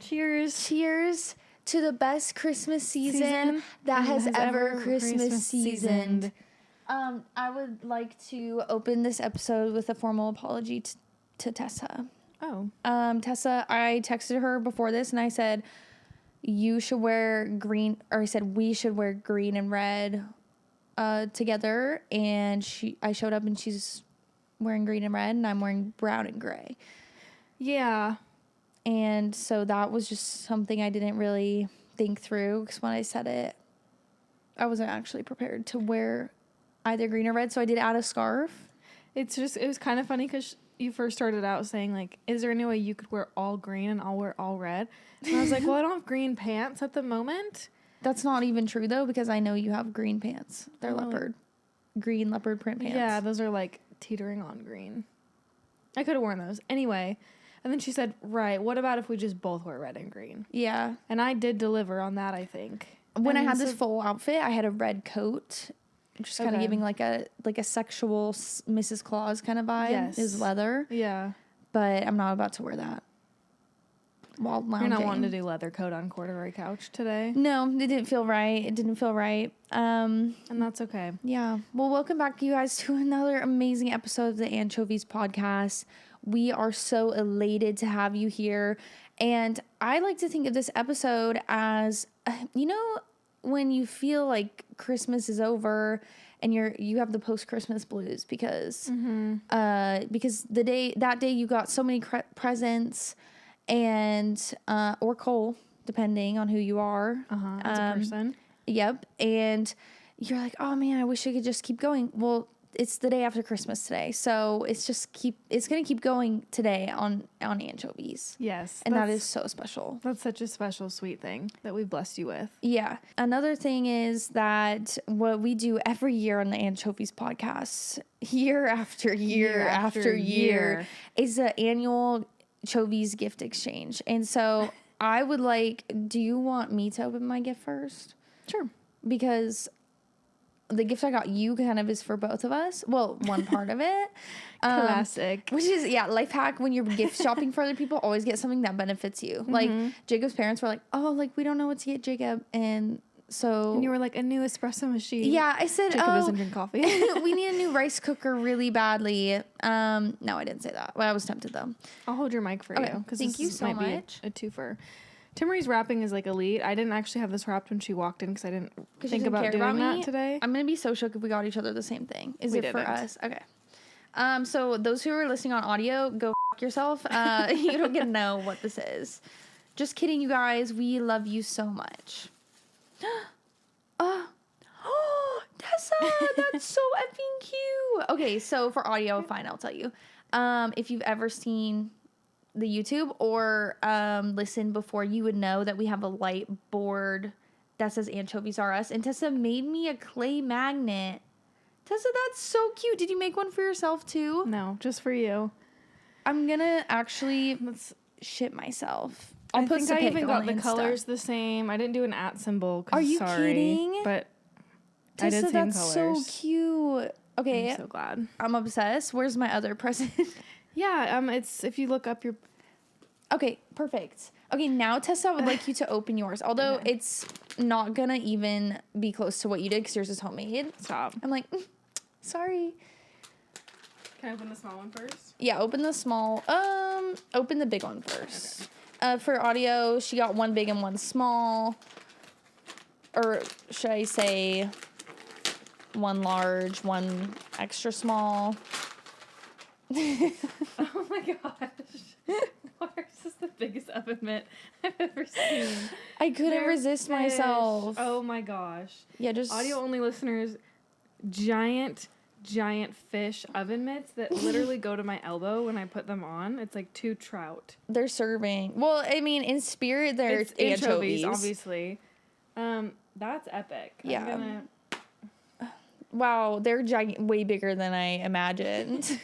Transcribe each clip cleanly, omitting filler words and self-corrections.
Cheers. Cheers to the best Christmas season that has ever Christmas seasoned. I would like to open this episode with a formal apology to Tessa. Oh. Tessa, I texted her before this and I said, you should wear green, or I said we should wear green and red together. And I showed up and she's wearing green and red and I'm wearing brown and gray. Yeah. And so that was just something I didn't really think through, because when I said it, I wasn't actually prepared to wear either green or red. So I did add a scarf. It was kind of funny because you first started out saying, like, is there any way you could wear all green and I'll wear all red? And I was like, well, I don't have green pants at the moment. That's not even true, though, because I know you have green pants. They're green leopard print pants. Yeah, those are like teetering on green. I could have worn those. Anyway. And then she said, right, what about if we just both wear red and green? Yeah. And I did deliver on that, I think. When I had this full outfit, I had a red coat, just kind of giving like a sexual Mrs. Claus kind of vibe. Yes. It was leather. Yeah. But I'm not about to wear that while lounging. You're not wanting to do leather coat on corduroy couch today? No, it didn't feel right. And that's okay. Yeah. Well, welcome back, you guys, to another amazing episode of the Anchoevies podcast. We are so elated to have you here. And I like to think of this episode as, when you feel like Christmas is over and you have the post-Christmas blues because that day you got so many presents and or coal, depending on who you are. As a person. Yep. And you're like, oh man, I wish I could just keep going. Well, it's the day after Christmas today. So it's going to keep going today on Anchoevies. Yes. And that is so special. That's such a special, sweet thing that we've blessed you with. Yeah. Another thing is that what we do every year on the Anchoevies podcast, year after year, is the annual choevies gift exchange. And so I would do you want me to open my gift first? Sure. Because the gift I got you kind of is for both of us. Well, one part of it. Classic. Which is, life hack when you're gift shopping for other people, always get something that benefits you. Mm-hmm. Like, Jacob's parents were like, oh, we don't know what to get Jacob. And so... And you were like, a new espresso machine. Yeah, I said, Jacob doesn't drink coffee. We need a new rice cooker really badly. No, I didn't say that. Well, I was tempted, though. I'll hold your mic for you. Thank you so much. A twofer. Timmery's wrapping is elite. I didn't actually have this wrapped when she walked in because I didn't think about doing that today. I'm going to be so shook if we got each other the same thing. Is it for us? Okay. So those who are listening on audio, go f*** yourself. You don't get to know what this is. Just kidding, you guys. We love you so much. Tessa, that's so effing cute. Okay, so for audio, fine, I'll tell you. If you've ever seen the YouTube or listen before, you would know that we have a light board that says Anchoevies R Us, and Tessa made me a clay magnet. Tessa, that's so cute. Did you make one for yourself too? No, just for you. I'm gonna actually shit myself. I think I even got the colors the same. I didn't do an @ symbol. Are you kidding? But Tessa, I did same that's colors. so cute. Okay, I'm so glad. I'm obsessed. Where's my other present? Yeah, it's if you look up your... Okay, perfect. Okay, now, Tessa, I would like you to open yours. Although it's not going to even be close to what you did because yours is homemade. Stop. I'm like, sorry. Can I open the small one first? Yeah, open the small. Open the big one first. Okay. For audio, she got one big and one small. Or should I say one large, one extra small? Oh my gosh. Ours is the biggest oven mitt I've ever seen. I couldn't resist myself. Oh my gosh. Yeah, just... Audio only listeners, giant fish oven mitts that literally go to my elbow when I put them on. It's like 2 trout. They're serving. Well, I mean, in spirit, they're anchovies. Obviously. That's epic. Yeah. Wow, they're way bigger than I imagined.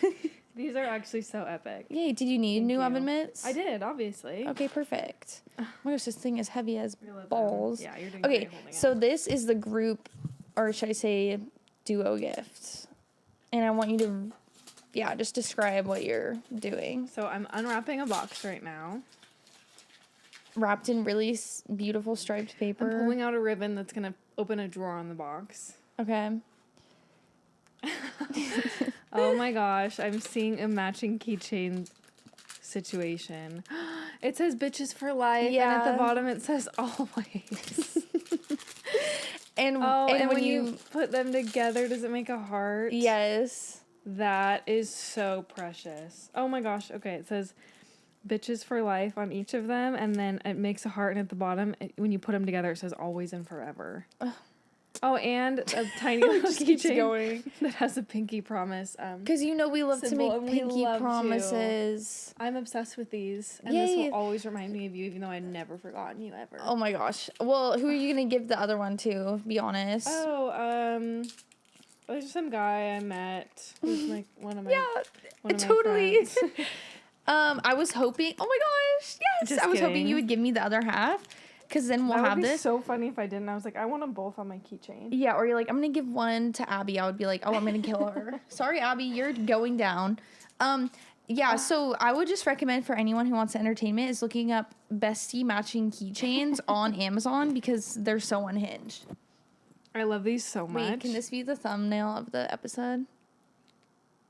These are actually so epic. Yay, did you need new oven mitts? I did, obviously. Okay, perfect. Oh my gosh, this thing is heavy as balls. Yeah, you're doing great holding it. So this is the group, or should I say duo gift. And I want you to, just describe what you're doing. So I'm unwrapping a box right now. wrapped in really beautiful striped paper. I'm pulling out a ribbon that's going to open a drawer on the box. Okay. Oh my gosh, I'm seeing a matching keychain situation. It says bitches for life, and at the bottom it says always. and when you put them together, does it make a heart? Yes. That is so precious. Oh my gosh. Okay, it says bitches for life on each of them, and then it makes a heart, and at the bottom, when you put them together, it says always and forever. Oh, and a tiny little keychain that has a pinky promise. Because we love to make pinky promises. I'm obsessed with these, and this will always remind me of you, even though I've never forgotten you ever. Oh my gosh. Well, who are you going to give the other one to, be honest? There's some guy I met who's like one of my totally. friends. I was hoping, oh my gosh, yes! Just I was hoping kidding. you would give me the other half. Because then we'll have this. That would be so funny if I didn't. I was like, I want them both on my keychain. Yeah, or you're like, I'm going to give one to Abby. I would be like, oh, I'm going to kill her. Sorry, Abby, you're going down. So I would just recommend for anyone who wants entertainment is looking up bestie matching keychains on Amazon because they're so unhinged. I love these so much. Wait, can this be the thumbnail of the episode?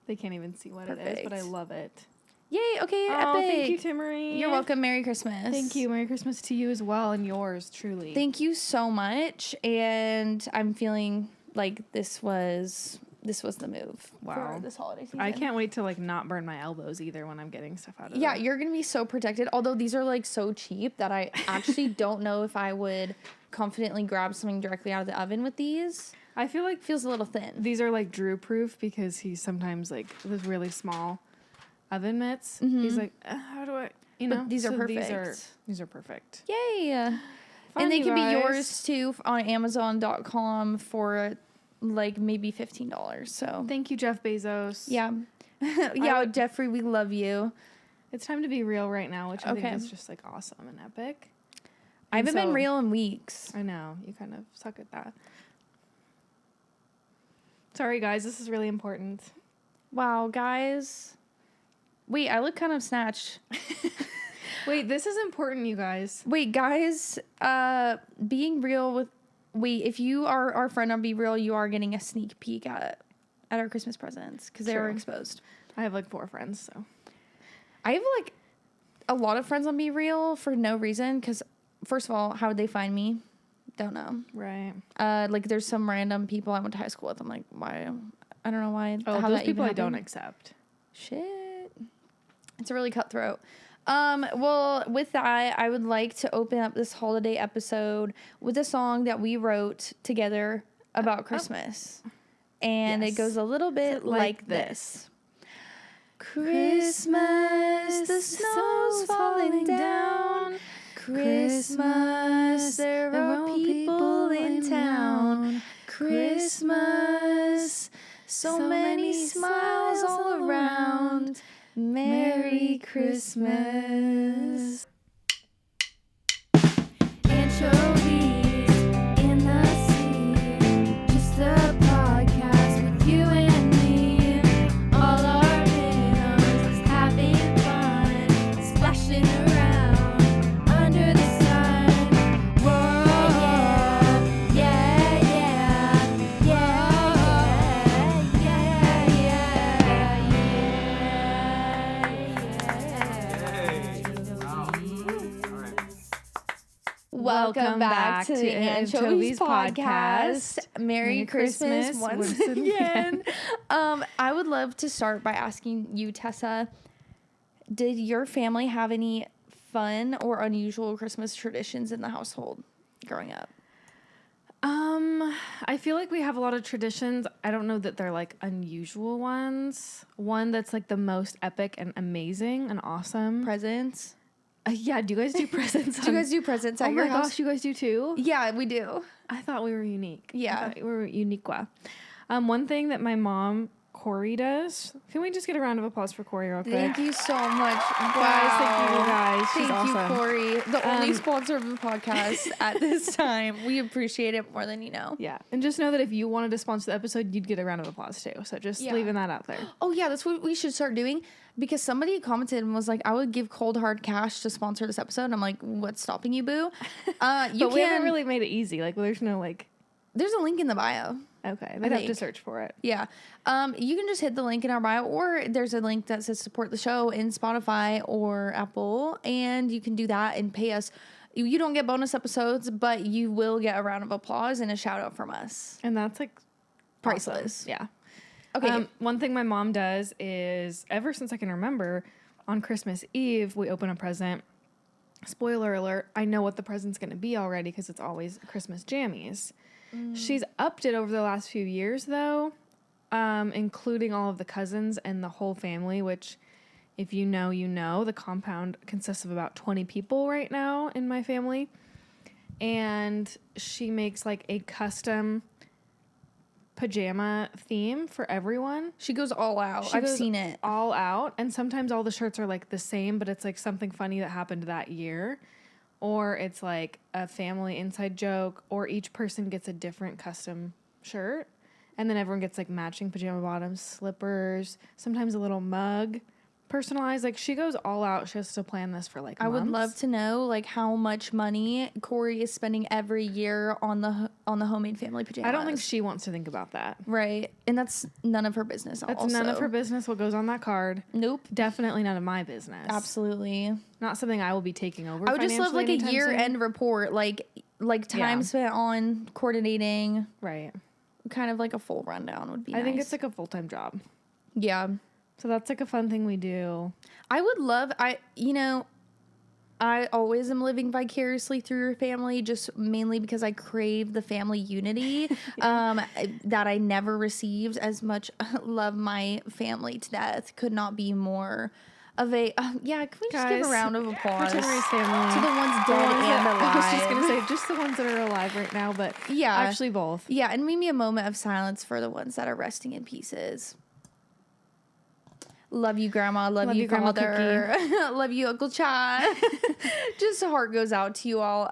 They can't even see what it is, but I love it. Yay, okay, epic. Thank you, Timmery. You're welcome. Merry Christmas. Thank you. Merry Christmas to you as well, and yours, truly. Thank you so much, and I'm feeling like this was the move for this holiday season. I can't wait to, not burn my elbows either when I'm getting stuff out of Yeah, you're going to be so protected, although these are, so cheap that I actually don't know if I would confidently grab something directly out of the oven with these. I feel like... Feels a little thin. These are, Drew-proof because he's sometimes, with really small... oven mitts. Mm-hmm. He's like, how do I, But these are perfect. These are perfect. Yay! And they can be yours too on Amazon.com for maybe $15. So thank you, Jeff Bezos. Yeah, Jeffrey, we love you. It's time to be real right now, which I think is just awesome and epic. I haven't been real in weeks. I know, you kind of suck at that. Sorry, guys, this is really important. Wow, guys. Wait, I look kind of snatched. Wait, this is important, you guys. Wait, guys, being real with... Wait, if you are our friend on Be Real, you are getting a sneak peek at our Christmas presents because they were exposed. I have 4 friends, so... I have a lot of friends on Be Real for no reason because, first of all, how would they find me? Don't know. Right. There's some random people I went to high school with. I'm like, why? I don't know why. Oh, how those that people even I don't happened. accept. Shit. It's a really cutthroat. Well, with that, I would like to open up this holiday episode with a song that we wrote together about Christmas. And it goes a little bit like this. Christmas, the snow's falling down. Christmas, there are people in town. Christmas, so many smiles all around. Merry Christmas. Anchoevies in the sea. Just a podcast with you and me. All our minnows having fun. Splashing around under the sun. Whoa, yeah, yeah, yeah, yeah, yeah, Welcome back to the Anchoevies podcast. Merry Christmas once again. I would love to start by asking you, Tessa, did your family have any fun or unusual Christmas traditions in the household growing up? I feel like we have a lot of traditions. I don't know that they're unusual ones. One that's the most epic and amazing and awesome. Presents? Yeah, do you guys do presents? Do you guys do presents at your house? Oh my gosh, you guys do too? Yeah, we do. I thought we were unique. Yeah. I thought we were unique. One thing that my mom Corey does. Can we just get a round of applause for Corey real quick? Thank you so much. Guys, thank you guys. She's Thank you, awesome. Corey, the only sponsor of the podcast at this time. We appreciate it more than you know. Yeah. And just know that if you wanted to sponsor the episode, you'd get a round of applause too. So just leaving that out there. Oh, yeah, that's what we should start doing. Because somebody commented and was like, I would give cold hard cash to sponsor this episode. And I'm like, what's stopping you, boo? We haven't really made it easy. Like, there's no like... There's a link in the bio. Okay. They'd have to search for it. Yeah. You can just hit the link in our bio, or there's a link that says support the show in Spotify or Apple. And you can do that and pay us. You don't get bonus episodes, but you will get a round of applause and a shout out from us. And that's like priceless. Awesome. Yeah. Okay. One thing my mom does is, ever since I can remember, on Christmas Eve, we open a present. Spoiler alert, I know what the present's going to be already because it's always Christmas jammies. She's upped it over the last few years, though, including all of the cousins and the whole family, which, if you know, you know. The compound consists of about 20 people right now in my family. And she makes, like, a custom pajama theme for everyone. She goes all out. I've seen it. All out. And sometimes all the shirts are like the same, but it's like something funny that happened that year. Or it's like a family inside joke, or each person gets a different custom shirt. And then everyone gets like matching pajama bottoms, slippers, sometimes a little mug. Personalized. Like, she goes all out. She has to plan this for like months. I would love to know like how much money Corey is spending every year on the homemade family pajamas. I don't think she wants to think about that. Right. And that's none of her business. That's none of her business. What goes on that card. Nope. Definitely none of my business. Absolutely. Not something I will be taking over. I would just love like a year-end report, like time spent on coordinating. Right. Kind of like a full rundown would be nice. I think it's like a full-time job. Yeah. So that's like a fun thing we do. I would love, I always am living vicariously through your family, just mainly because I crave the family unity that I never received. As much love my family to death. Could not be more of a, can we just give a round of applause to the ones dead and alive? I was just going to say, just the ones that are alive right now, but yeah, actually both. Yeah, and maybe a moment of silence for the ones that are resting in pieces. Love you, Grandma. Love you, Father. Love you, Uncle Chad. Just heart goes out to you all.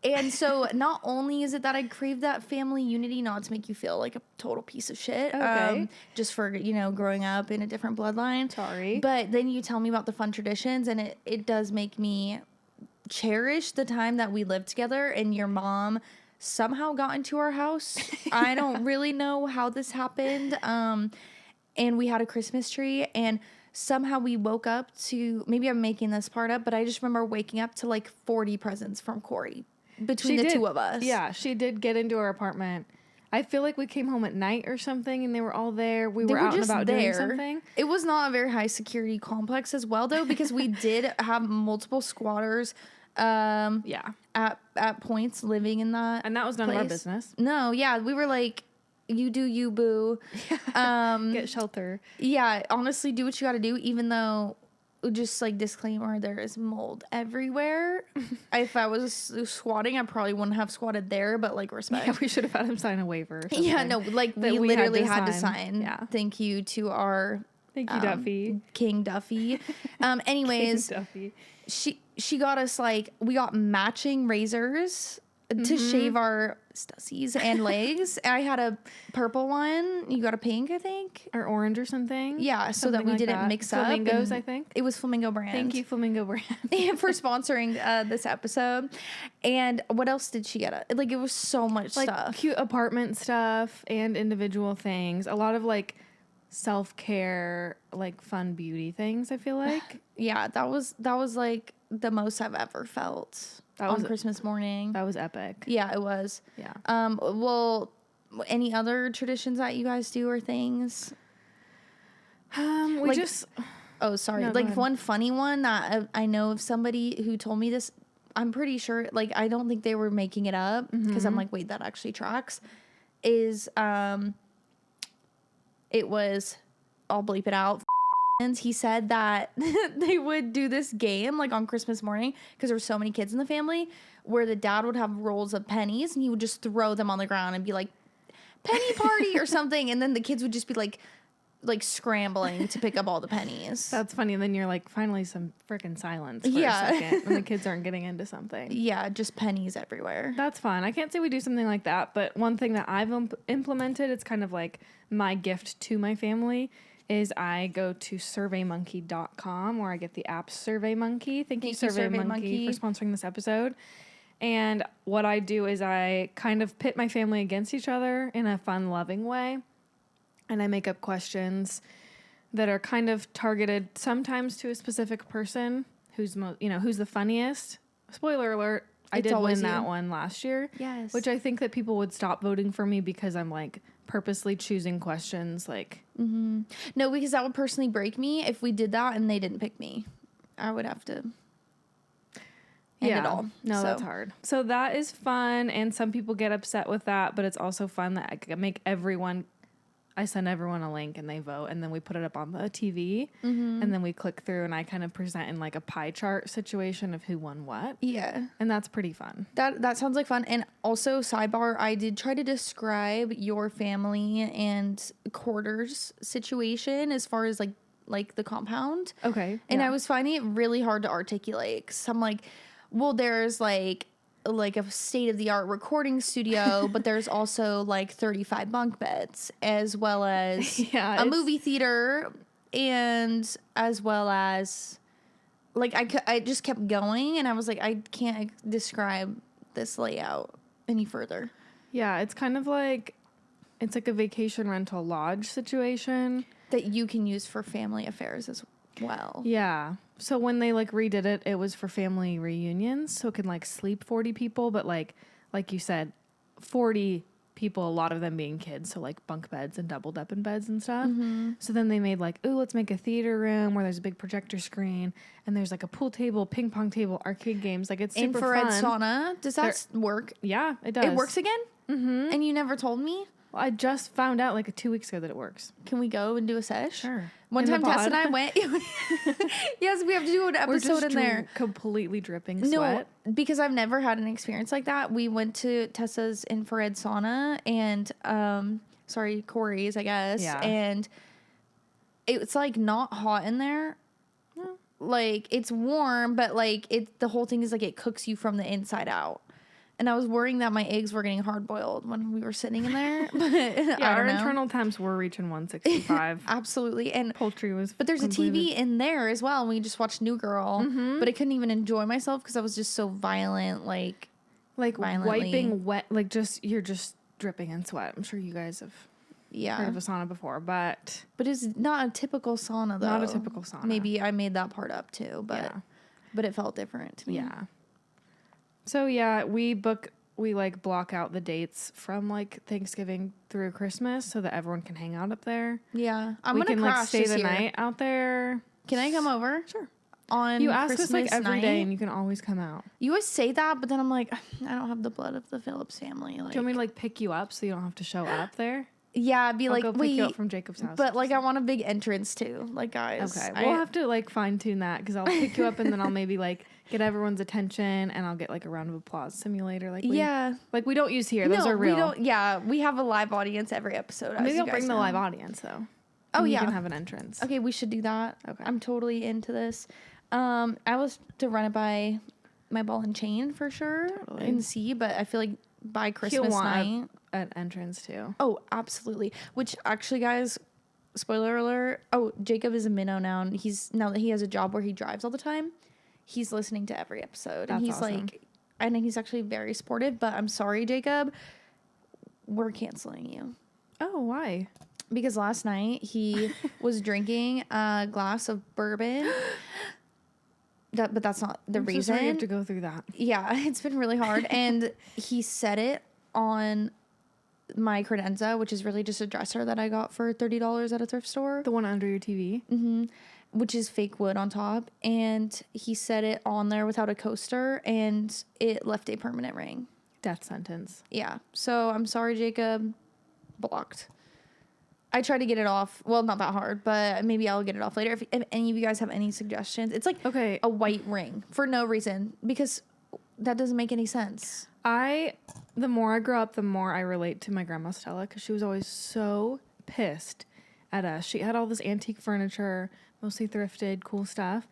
And so not only is it that I crave that family unity, not to make you feel like a total piece of shit, just for, growing up in a different bloodline. Sorry. But then you tell me about the fun traditions, and it does make me cherish the time that we lived together, and your mom somehow got into our house. I don't really know how this happened. And we had a Christmas tree, and somehow we woke up to, maybe I'm making this part up, but I just remember waking up to like 40 presents from Corey between the two of us. Yeah, she did get into our apartment. I feel like we came home at night or something, and they were all there. We were out and about doing something. It was not a very high security complex as well, though, because we did have multiple squatters at points living in that And that was none of our business. No, yeah, we were like, you do you, boo. Get shelter. Yeah, honestly, do what you got to do, even though, just like disclaimer, there is mold everywhere. If I was squatting, I probably wouldn't have squatted there, but like respect. Yeah, we should have had him sign a waiver. Or something. Yeah, no, like we literally had to sign. Yeah. Thank you to our Duffy. King Duffy. Anyways, King Duffy. She got us like, we got matching razors to shave our stussies and legs. I had a purple one. You got a pink, I think, or orange or something. Yeah, so that we didn't mix up. Flamingos, I think it was Flamingo brand. Thank you, Flamingo brand, for sponsoring this episode. And what else did she get? Like, it was so much stuff, cute apartment stuff and individual things. A lot of like self-care, like fun beauty things. I feel like yeah, that was like the most I've ever felt. On Christmas morning. That was epic. Yeah, it was. Yeah. Well, any other traditions that you guys do or things? Oh, sorry. No, like one funny one that I know of somebody who told me this. I'm pretty sure, like, I don't think they were making it up because I'm like, wait, that actually tracks. Is, it was, I'll bleep it out. He said that they would do this game like on Christmas morning because there were so many kids in the family, where the dad would have rolls of pennies and he would just throw them on the ground and be like, penny party or something. And then the kids would just be like scrambling to pick up all the pennies. That's funny. And then you're like, finally some freaking silence for a Yeah. second when the kids aren't getting into something. Yeah, just pennies everywhere. That's fun. I can't say we do something like that, but one thing that I've implemented, it's kind of like my gift to my family, is I go to surveymonkey.com where I get the app SurveyMonkey. Thank you, SurveyMonkey, for sponsoring this episode. And what I do is I kind of pit my family against each other in a fun, loving way. And I make up questions that are kind of targeted sometimes to a specific person who's who's the funniest. Spoiler alert, I did win that one last year. Yes. Which I think that people would stop voting for me because I'm like purposely choosing questions like... Mm-hmm. No, because that would personally break me if we did that and they didn't pick me. I would have to end it all. No, that's hard. So that is fun, and some people get upset with that, but it's also fun that I can I send everyone a link and they vote, and then we put it up on the TV, and then we click through, and I kind of present in like a pie chart situation of who won what. Yeah. And that's pretty fun. That sounds like fun. And also, sidebar, I did try to describe your family and quarters situation as far as like the compound. Okay. And yeah. I was finding it really hard to articulate, because I'm like, well, there's like a state-of-the-art recording studio, but there's also like 35 bunk beds, as well as a movie theater, and as well as like I just kept going, and I was like, I can't describe this layout any further. Yeah, it's kind of like it's like a vacation rental lodge situation that you can use for family affairs as well. Yeah. So when they like redid it, it was for family reunions, so it could like sleep 40 people, but like you said, 40 people, a lot of them being kids, so like bunk beds and double depping beds and stuff. So then they made like, ooh, let's make a theater room where there's a big projector screen and there's like a pool table, ping pong table, arcade games. Like it's super infrared fun. sauna. Does that work? Yeah, it does. It works again? Mm-hmm. And you never told me? Well, I just found out like 2 weeks ago that it works. Can we go and do a sesh? Sure. One time Tess and I went. Yes, we have to do an episode in there. Completely dripping sweat. No, because I've never had an experience like that. We went to Tessa's infrared sauna and Corey's, I guess. Yeah. And it's like not hot in there. No. Like it's warm, but like the whole thing is like it cooks you from the inside out. And I was worrying that my eggs were getting hard boiled when we were sitting in there. But yeah, our internal temps were reaching 165. Absolutely. And poultry was. But there's a TV in there as well. And we just watched New Girl. Mm-hmm. But I couldn't even enjoy myself because I was just so violent, like violently. Wiping wet, like you're just dripping in sweat. I'm sure you guys have heard of a sauna before, but it's not a typical sauna though. Not a typical sauna. Maybe I made that part up too, but it felt different to me. Yeah. So yeah, we like block out the dates from like Thanksgiving through Christmas so that everyone can hang out up there. Yeah, we can like stay the night out there. Can I come over? Sure. On you ask Christmas us like every night? day, and you can always come out. You always say that, but then I'm like, I don't have the blood of the Phillips family. Like, do you want me to like pick you up so you don't have to show up there? Yeah, I'd be I'll like, go pick you up from Jacob's house. But like, I want a big entrance too. Like, guys, okay, we'll have to like fine tune that because I'll pick you up and then I'll maybe like get everyone's attention and I'll get like a round of applause simulator. Like we don't use here. Those are real. We don't. Yeah, we have a live audience every episode. Maybe I'll bring the live audience though. Oh yeah, you can have an entrance. Okay, we should do that. Okay, I'm totally into this. I was to run it by my ball and chain for sure and see, but I feel like by Christmas night. An entrance too. Oh, absolutely. Which actually, guys, spoiler alert. Oh, Jacob is a minnow now, and now that he has a job where he drives all the time, he's listening to every episode. That's and he's awesome. like, and he's actually very supportive, but I'm sorry, Jacob, we're canceling you. Oh, why? Because last night he was drinking a glass of bourbon. But that's not the reason. So sorry you have to go through that. Yeah, it's been really hard. And he set it on my credenza, which is really just a dresser that I got for $30 at a thrift store. The one under your TV? Mm-hmm. Which is fake wood on top. And he set it on there without a coaster, and it left a permanent ring. Death sentence. Yeah. So I'm sorry, Jacob. Blocked. I tried to get it off. Well, not that hard, but maybe I'll get it off later. If any of you guys have any suggestions. It's like a white ring for no reason, because that doesn't make any sense. The more I grow up, the more I relate to my grandma Stella because she was always so pissed at us. She had all this antique furniture, mostly thrifted, cool stuff,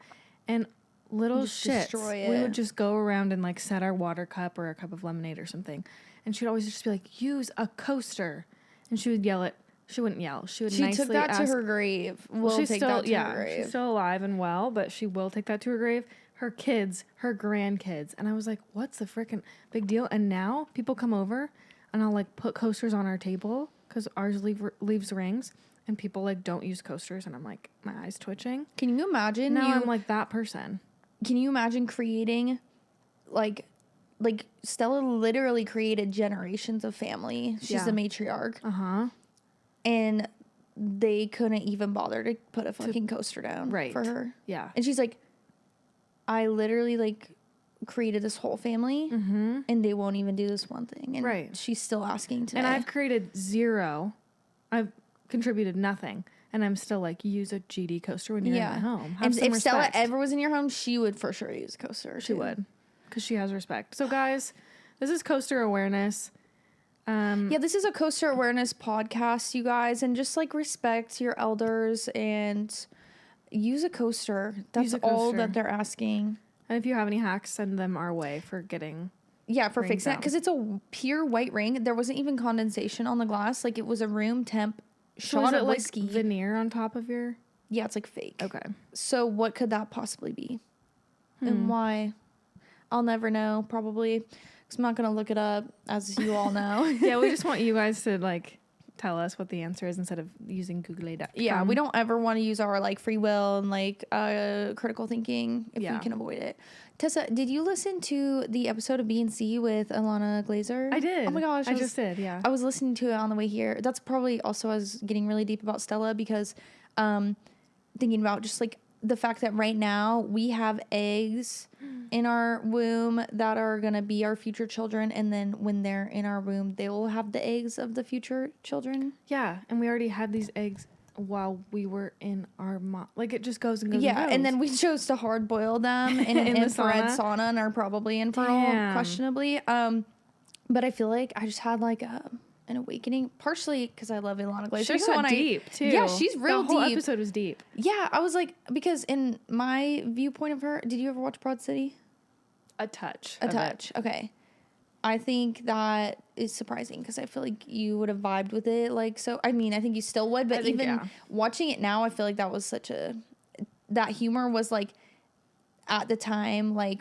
and little Just shits. destroy We it. would just go around and like set our water cup or a cup of lemonade or something, and she'd always just be like, "Use a coaster," and she would yell it. She wouldn't yell. She would She nicely took that ask, to her grave. We'll she's take still, that to her grave. she's still alive and well, but she will take that to her grave. Her kids, her grandkids. And I was like, what's the freaking big deal? And now people come over and I'll like put coasters on our table because ours leaves rings and people like don't use coasters. And I'm like, my eyes twitching. Can you imagine? Now I'm like that person. Can you imagine creating like Stella literally created generations of family. She's the matriarch. Uh-huh. And they couldn't even bother to put a fucking coaster down for her. Yeah. And she's like, I literally like created this whole family and they won't even do this one thing. And she's still asking today. And I've created zero. I've contributed nothing. And I'm still like, use a GD coaster when you're in my home. Have some if respect. Stella ever was in your home, she would for sure use a coaster. She would. Because she has respect. So guys, this is coaster awareness. This is a coaster awareness podcast, you guys. And just like respect your elders and use a coaster. That's all that they're asking. And if you have any hacks, send them our way for getting... Yeah, for fixing that. Because it's a pure white ring. There wasn't even condensation on the glass. Like, it was a room temp shot of whiskey. Like veneer on top of your... Yeah, it's like fake. Okay. So what could that possibly be? And why? I'll never know, probably. Because I'm not going to look it up, as you all know. Yeah, we just want you guys to, like, tell us what the answer is instead of using Google.com. Yeah, we don't ever want to use our, like, free will and, like, critical thinking if we can avoid it. Tessa, did you listen to the episode of B&C with Alana Glazer? I did. Oh my gosh. I just did, yeah. I was listening to it on the way here. That's probably also I was getting really deep about Stella because thinking about just, like, the fact that right now we have eggs in our womb that are going to be our future children. And then when they're in our womb, they will have the eggs of the future children. Yeah. And we already had these eggs while we were in our mom. Like, it just goes and goes and goes. And then we chose to hard boil them in an infrared sauna and are probably infertile, questionably. But I feel like I just had like an awakening, partially because I love Ilana Glazer. She's so deep too. Yeah, she's real deep. The whole episode was deep. Yeah, I was like, because in my viewpoint of her, did you ever watch Broad City? A touch. Okay. I think that is surprising because I feel like you would have vibed with it. Like, so, I mean, I think you still would, but even watching it now, I feel like that was that humor was like, at the time, like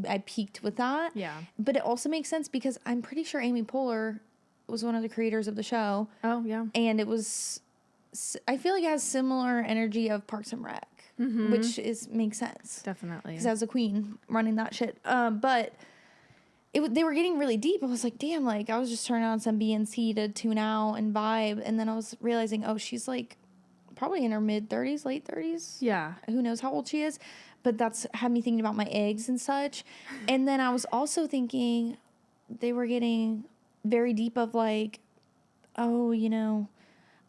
I peaked with that. Yeah. But it also makes sense because I'm pretty sure Amy Poehler was one of the creators of the show. Oh, yeah. And it was, I feel like it has similar energy of Parks and Rec, which makes sense. Definitely. Because as a queen running that shit. But they were getting really deep. I was like, damn, like I was just turning on some BNC to tune out and vibe. And then I was realizing, oh, she's like probably in her mid-30s, late 30s. Yeah. Who knows how old she is. But that's had me thinking about my eggs and such. And then I was also thinking they were getting very deep of like, oh, you know,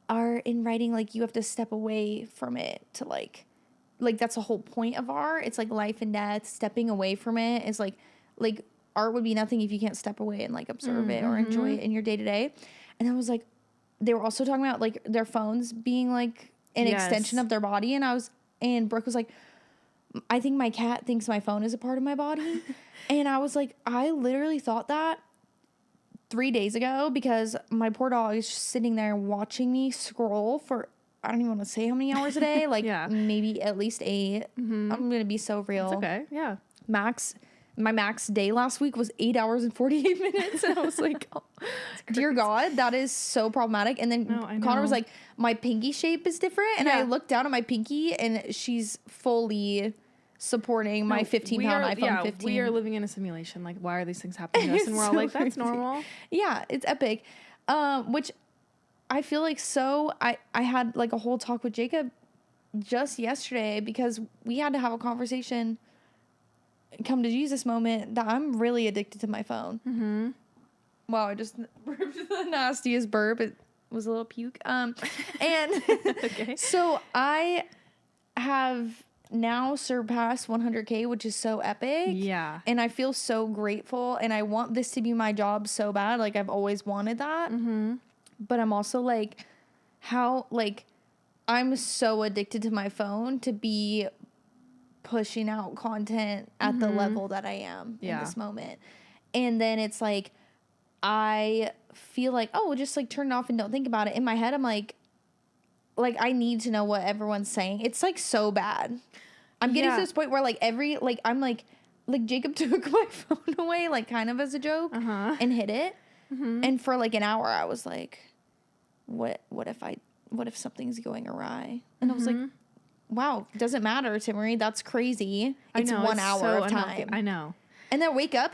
in writing, like you have to step away from it to like that's the whole point of art. It's like life and death. Stepping away from it is like art would be nothing if you can't step away and like observe it or enjoy it in your day to day. And I was like, they were also talking about like their phones being like an extension of their body. And Brooke was like, I think my cat thinks my phone is a part of my body. And I was like, I literally thought that 3 days ago because my poor dog is just sitting there watching me scroll for, I don't even want to say how many hours a day, like maybe at least 8. I'm going to be so real. It's okay. Yeah. My max day last week was 8 hours and 48 minutes. And I was like, oh, dear God, that is so problematic. And then Connor was like, my pinky shape is different. And I looked down at my pinky and she's fully supporting my 15-pound iPhone 15. We are living in a simulation. Like, why are these things happening to us? And we're all like, that's normal. Yeah, it's epic. Which I feel like I had like a whole talk with Jacob just yesterday because we had to have a conversation, come to Jesus moment, that I'm really addicted to my phone. Wow, I just burped the nastiest burp. It was a little puke. And Okay. so I have now surpassed 100K, which is so epic. Yeah. And I feel so grateful, and I want this to be my job so bad. Like, I've always wanted that. Mm-hmm. But I'm also like, how, like, I'm so addicted to my phone to be pushing out content at the level that I am in this moment. And then it's like, I feel like, oh, just like turn it off and don't think about it. In my head, I'm like I need to know what everyone's saying. It's like so bad. I'm getting to this point where like I'm like Jacob took my phone away, like kind of as a joke and hid it. Mm-hmm. And for like an hour, I was like, what if something's going awry? And I was like, wow, doesn't matter, Timmery. That's crazy. It's 1 hour of time. I know. And then I wake up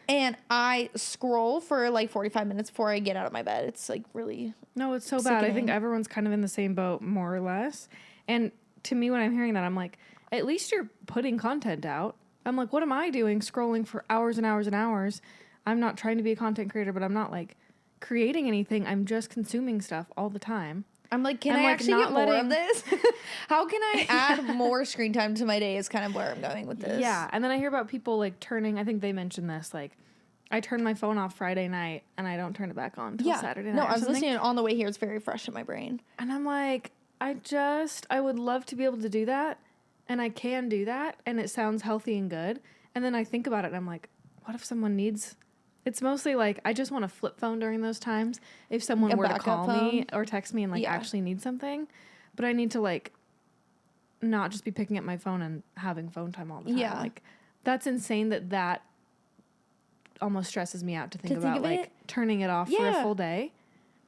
and I scroll for like 45 minutes before I get out of my bed. It's like really No, it's so sickening. bad. I think everyone's kind of in the same boat, more or less. And to me, when I'm hearing that, I'm like, at least you're putting content out. I'm like, what am I doing scrolling for hours and hours and hours? I'm not trying to be a content creator, but I'm not like creating anything. I'm just consuming stuff all the time. I'm like, can I actually get more of this? How can I add more screen time to my day is kind of where I'm going with this. Yeah. And then I hear about people like turning, I think they mentioned this, like, I turn my phone off Friday night and I don't turn it back on until Saturday night. No, I was listening on the way here. It's very fresh in my brain. And I'm like, I would love to be able to do that. And I can do that. And it sounds healthy and good. And then I think about it and I'm like, what if someone needs... It's mostly like, I just want a flip phone during those times. If someone were to call me or text me and like actually need something. But I need to like not just be picking up my phone and having phone time all the time. Yeah. Like that's insane that almost stresses me out to think about like turning it off for a full day.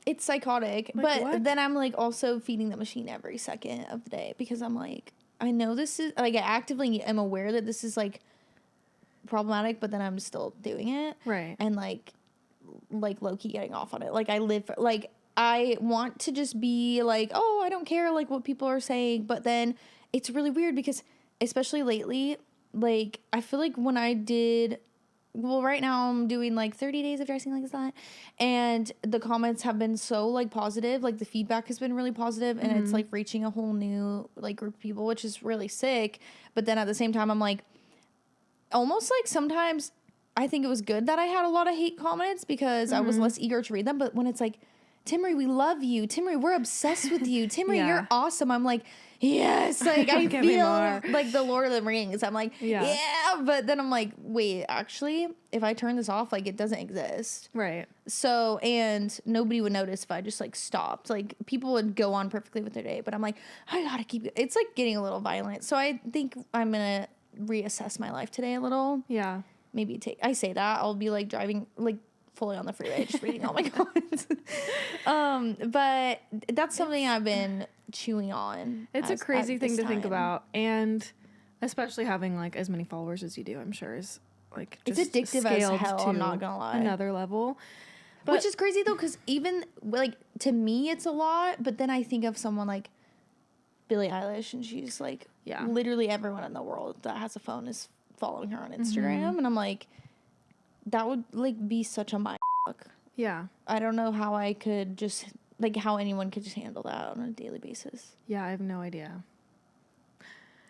It's psychotic. Like, but then I'm like also feeding the machine every second of the day because I'm like, I know this is like I actively am aware that this is like problematic, but then I'm still doing it. Right. And like low-key getting off on it. Like I live for, like I want to just be like, oh, I don't care like what people are saying, but then it's really weird because especially lately, like I feel like when I did right now I'm doing like 30 days of dressing like that, and the comments have been so like positive, like the feedback has been really positive, and it's like reaching a whole new like group of people, which is really sick. But then at the same time I'm like, almost like sometimes I think it was good that I had a lot of hate comments because I was less eager to read them. But when it's like, Timmery, we love you. Timmery, we're obsessed with you. Timmery, you're awesome. I'm like, yes. Like, I feel like the Lord of the Rings. I'm like, yeah. But then I'm like, wait, actually, if I turn this off, like, it doesn't exist. Right. So, and nobody would notice if I just, like, stopped. Like, people would go on perfectly with their day. But I'm like, I gotta keep it. It's, like, getting a little violent. So I think I'm gonna reassess my life today a little. Yeah. Maybe I say that. I'll be, like, driving, like, fully on the freeway, just reading all my comments. But that's something I've been chewing on. It's a crazy thing to think about. And especially having, like, as many followers as you do, I'm sure is, like, just it's addictive as hell, I'm not gonna lie. Another level. But which is crazy, though, because even, like, to me, it's a lot. But then I think of someone like Billie Eilish, and she's, like, literally everyone in the world that has a phone is following her on Instagram. And I'm like, that would, like, be such a mind fuck. Yeah. I don't know how I could just, like, how anyone could just handle that on a daily basis. Yeah, I have no idea.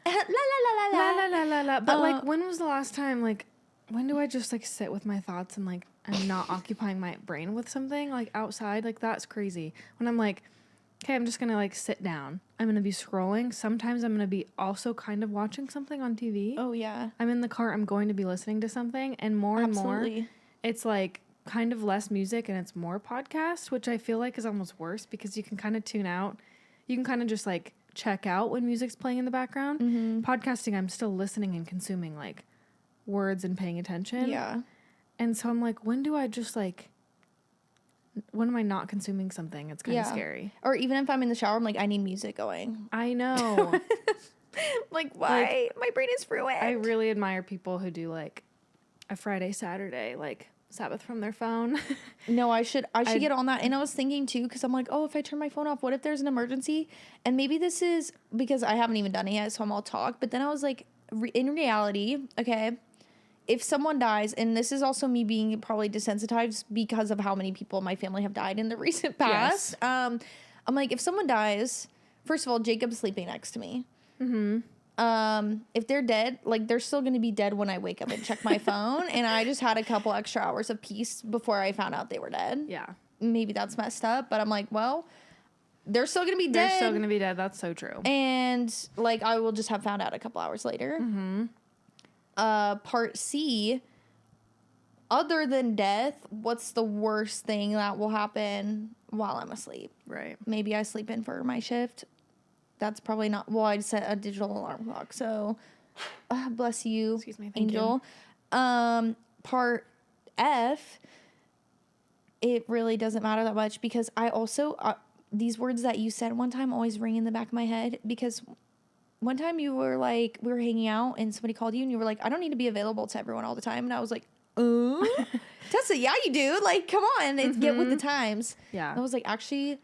La la la la la. La la la la la. But, like, when was the last time, like, when do I just, like, sit with my thoughts and, like, I'm not occupying my brain with something, like, outside? Like, that's crazy. When I'm like, okay, I'm just gonna, like, sit down. I'm gonna be scrolling. Sometimes I'm gonna be also kind of watching something on TV. Oh, yeah. I'm in the car. I'm going to be listening to something. And more and more, it's, like, kind of less music and it's more podcast, which I feel like is almost worse because you can kind of tune out. You can kind of just, like, check out when music's playing in the background. Podcasting, I'm still listening and consuming, like, words and paying attention. Yeah. And so I'm like, when do I just, like... When am I not consuming something? It's kind of scary. Or even if I'm in the shower, I'm like, I need music going. I know. Like, why? Like, my brain is ruined. I really admire people who do, like, a Friday, Saturday, like, Sabbath from their phone. No, I should get on that. And I was thinking, too, because I'm like, oh, if I turn my phone off, what if there's an emergency? And maybe this is because I haven't even done it yet, so I'm all talk. But then I was like, in reality, okay, if someone dies, and this is also me being probably desensitized because of how many people in my family have died in the recent past. Yes. I'm like, if someone dies, first of all, Jacob's sleeping next to me. If they're dead, like they're still gonna be dead when I wake up and check my phone. And I just had a couple extra hours of peace before I found out they were dead. Yeah. Maybe that's messed up, but I'm like, well, they're still gonna be dead. They're still gonna be dead. That's so true. And like I will just have found out a couple hours later. Mm-hmm. Part C. Other than death, what's the worst thing that will happen while I'm asleep? Right. Maybe I sleep in for my shift. That's probably not. Well, I set a digital alarm clock, so bless you, Excuse me, thank Angel. Part F. It really doesn't matter that much because I also these words that you said one time always ring in the back of my head because one time you were like we were hanging out and somebody called you and you were like I don't need to be available to everyone all the time and I was like Tessa, yeah you do, like come on, it's get with the times. Yeah. And I was like actually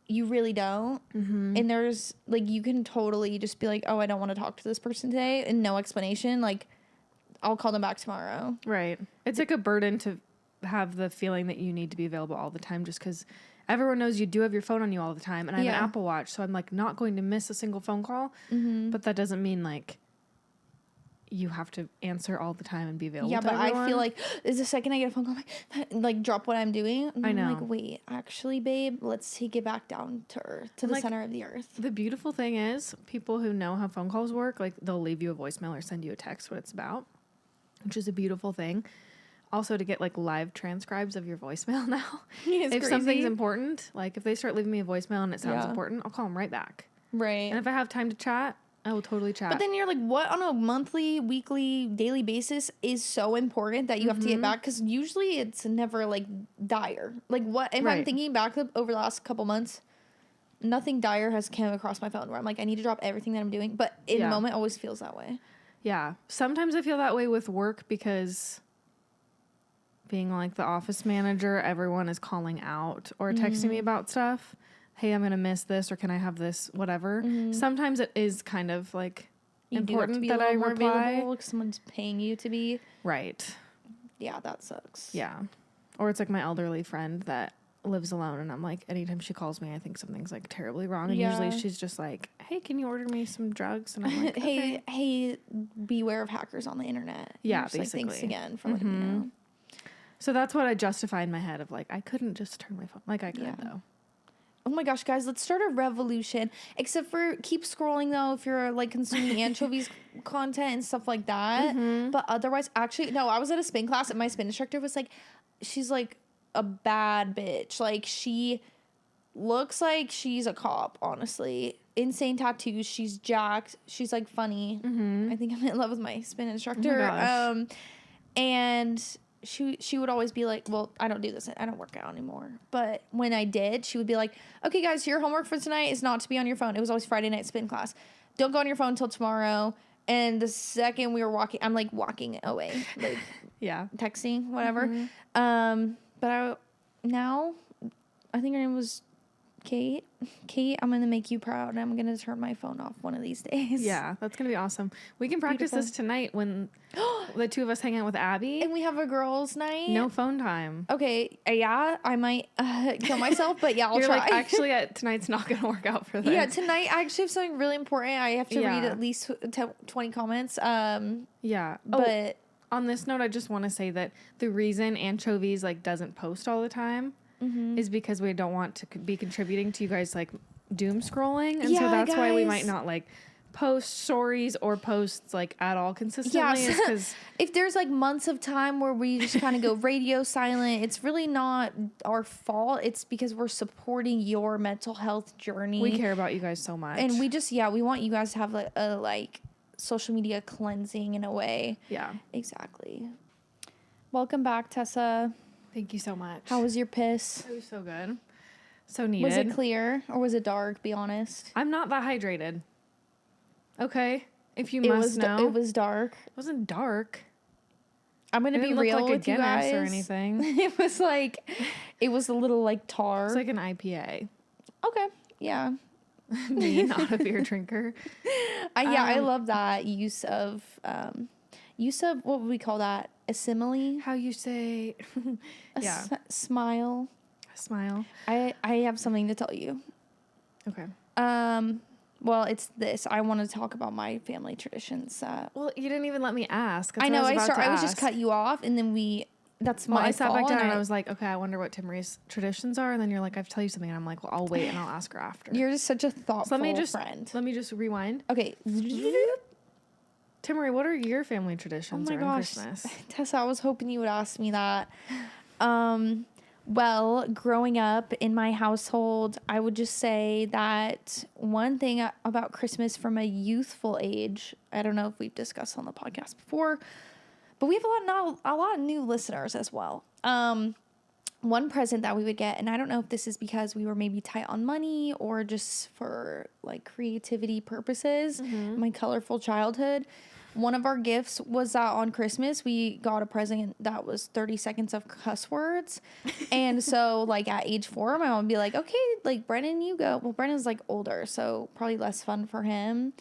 you really don't. And there's like you can totally just be like oh I don't want to talk to this person today and no explanation, like I'll call them back tomorrow. Right. It's like a burden to have the feeling that you need to be available all the time just because everyone knows you do have your phone on you all the time and I have an Apple Watch, so I'm like not going to miss a single phone call, but that doesn't mean like you have to answer all the time and be available to everyone. I feel like is the second I get a phone call like drop what I'm doing. I know. I'm like wait, actually babe, let's take it back down to earth, to the center of the earth. The beautiful thing is people who know how phone calls work, like they'll leave you a voicemail or send you a text what it's about, which is a beautiful thing. Also to get like live transcribes of your voicemail now. If crazy. Something's important, like if they start leaving me a voicemail and it sounds important, I'll call them right back. Right. And if I have time to chat, I will totally chat. But then you're like, what on a monthly, weekly, daily basis is so important that you have to get back? Because usually it's never like dire. Like what, if I'm thinking back over the last couple months, nothing dire has come across my phone where I'm like, I need to drop everything that I'm doing. But in the moment, it always feels that way. Yeah. Sometimes I feel that way with work because being like the office manager, everyone is calling out or texting me about stuff. Hey, I'm going to miss this or can I have this, whatever. Sometimes it is kind of like you important be that I reply. If someone's paying you to be. Right. Yeah, that sucks. Yeah. Or it's like my elderly friend that lives alone and I'm like, anytime she calls me, I think something's like terribly wrong. And usually she's just like, hey, can you order me some drugs? And I'm like, okay. hey, beware of hackers on the internet. Yeah, basically. basically. Like, thanks again for letting me know. So that's what I justify in my head of like, I couldn't just turn my phone. Like I could though. Oh my gosh, guys, let's start a revolution. Except for keep scrolling though if you're like consuming anchovies content and stuff like that. But otherwise, actually, no, I was at a spin class and my spin instructor was like, she's like a bad bitch. Like she looks like she's a cop, honestly. Insane tattoos. She's jacked. She's like funny. I think I'm in love with my spin instructor. Oh my gosh. And she would always be like, well, I don't do this. I don't work out anymore. But when I did, she would be like, okay, guys, your homework for tonight is not to be on your phone. It was always Friday night spin class. Don't go on your phone until tomorrow. And the second we were walking, I'm like walking away, like texting, whatever. But now I think her name was Kate. Kate, I'm going to make you proud and I'm going to turn my phone off one of these days. Yeah, that's going to be awesome. We can practice this tonight when the two of us hang out with Abby. And we have a girls' night. No phone time. Okay, yeah, I might kill myself, but yeah, I'll You're try. Like, actually, tonight's not going to work out for this. Yeah, tonight I actually have something really important. I have to read at least 20 comments. Yeah. But on this note, I just want to say that the reason Anchoevies like doesn't post all the time is because we don't want to be contributing to you guys like doom scrolling, and so that's why we might not like post stories or posts like at all consistently. Yeah, because if there's like months of time where we just kind of go radio silent, it's really not our fault. It's because we're supporting your mental health journey. We care about you guys so much, and we just we want you guys to have like a social media cleansing in a way. Yeah, exactly. Welcome back, Tessa. Thank you so much. How was your piss? It was so good. So needed. Was it clear or was it dark? Be honest. I'm not that hydrated. Okay, if you must know. It was dark. It wasn't dark. I'm gonna be real like with you guys. or anything. It was like, it was a little like tar. It's like an IPA. Okay. Yeah. Me, not a beer drinker. I love that use of what would we call that? A simile? How you say? Smile. A smile. I have something to tell you. Okay. Well, it's this. I want to talk about my family traditions. Well, you didn't even let me ask. That's I know. what I was ask. just cut you off, and then that's my I sat fault. back down and I was like, okay, I wonder what Timmery's traditions are. And then you're like, I have to tell you something. And I'm like, well, I'll wait and I'll ask her after. You're just such a thoughtful friend. Let me just rewind. Okay. Timmery, what are your family traditions around Christmas? Tessa, I was hoping you would ask me that. Well, growing up in my household, I would just say that one thing about Christmas from a youthful age, I don't know if we've discussed on the podcast before, but we have a lot of new listeners as well. One present that we would get, and I don't know if this is because we were maybe tight on money or just for like creativity purposes, my colorful childhood. One of our gifts was that on Christmas, we got a present that was 30 seconds of cuss words. And so, like, at age 4, my mom would be like, okay, like, Brennan, you go. Well, Brennan's, like, older, so probably less fun for him.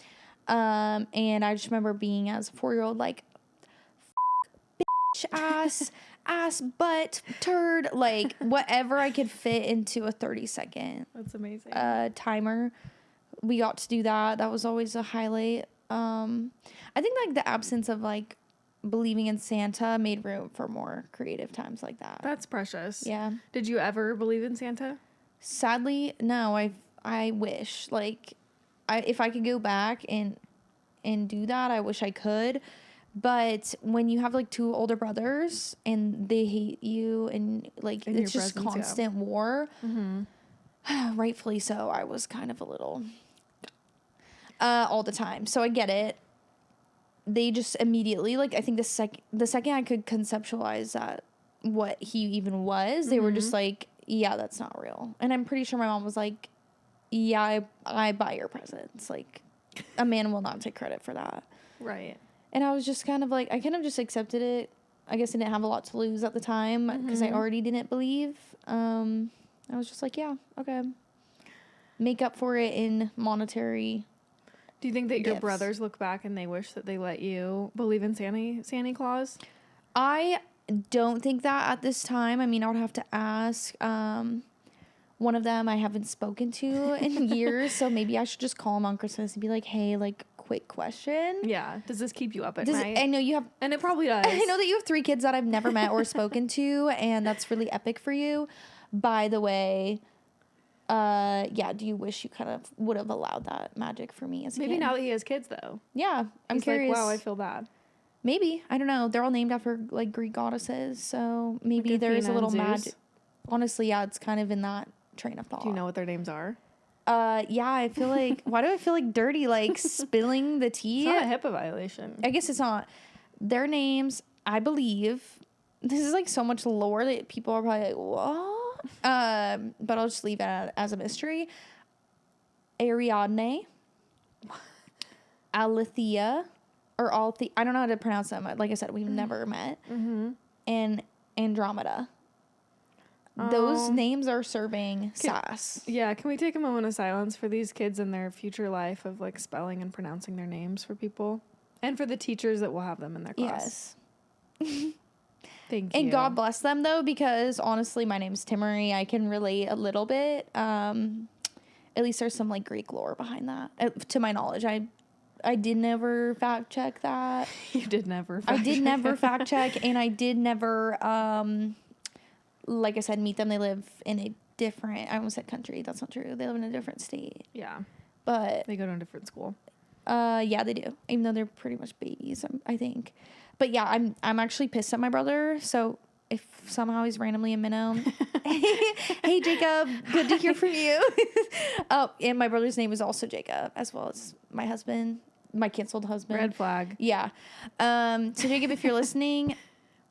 And I just remember being, as a 4-year-old, like, bitch, ass, butt, turd, like, whatever I could fit into a 30-second. That's amazing. Timer. We got to do that. That was always a highlight. I think like the absence of like believing in Santa made room for more creative times like that. That's precious. Yeah. Did you ever believe in Santa? Sadly, no. I wish like if I could go back and do that, I wish I could. But when you have like 2 older brothers and they hate you and like it's just constant war, rightfully so, I was kind of a little all the time. So I get it. They just immediately, like, I think the second I could conceptualize that what he even was, they were just like, yeah, that's not real. And I'm pretty sure my mom was like, yeah, I buy your presents. Like, a man will not take credit for that. Right. And I was just kind of like, I kind of just accepted it. I guess I didn't have a lot to lose at the time because I already didn't believe. I was just like, yeah, okay. Make up for it in monetary. Do you think that your brothers look back and they wish that they let you believe in Santa Claus? I don't think that at this time. I mean, I would have to ask. One of them I haven't spoken to in years, so maybe I should just call him on Christmas and be like, hey, like, quick question. Yeah. Does this keep you up at night? I know you have... And it probably does. I know that you have 3 kids that I've never met or spoken to, and that's really epic for you. By the way... yeah, do you wish you kind of would have allowed that magic for me as a kid? Maybe now that he has kids, though. Yeah, I'm curious. Like, wow, I feel bad. Maybe. I don't know. They're all named after, like, Greek goddesses, so maybe like there is a little magic. Honestly, yeah, it's kind of in that train of thought. Do you know what their names are? Yeah, I feel like... why do I feel like dirty, like, spilling the tea? It's not a HIPAA violation. I guess it's not. Their names, I believe... This is, like, so much lore that people are probably like, what? But I'll just leave it as a mystery. Ariadne, Alethea, or Althea. I don't know how to pronounce them. Like I said, we've never met. And Andromeda. Those names are serving sass. Yeah, can we take a moment of silence for these kids and their future life of like spelling and pronouncing their names for people? And for the teachers that will have them in their class. Yes. Thank you. And God bless them, though, because honestly, my name's Timmery. I can relate a little bit. At least there's some, like, Greek lore behind that. To my knowledge, I did never fact check that. You did never fact check. I did never fact check, and I did never, like I said, meet them. They live in a different, I almost said country. That's not true. They live in a different state. Yeah. But. They go to a different school. Yeah, they do. Even though they're pretty much babies, I think. But yeah, I'm actually pissed at my brother. So if somehow he's randomly in Minnow, hey Jacob, good to hear from you. Oh, and my brother's name is also Jacob, as well as my husband, my canceled husband. Red flag. Yeah. So Jacob, if you're listening,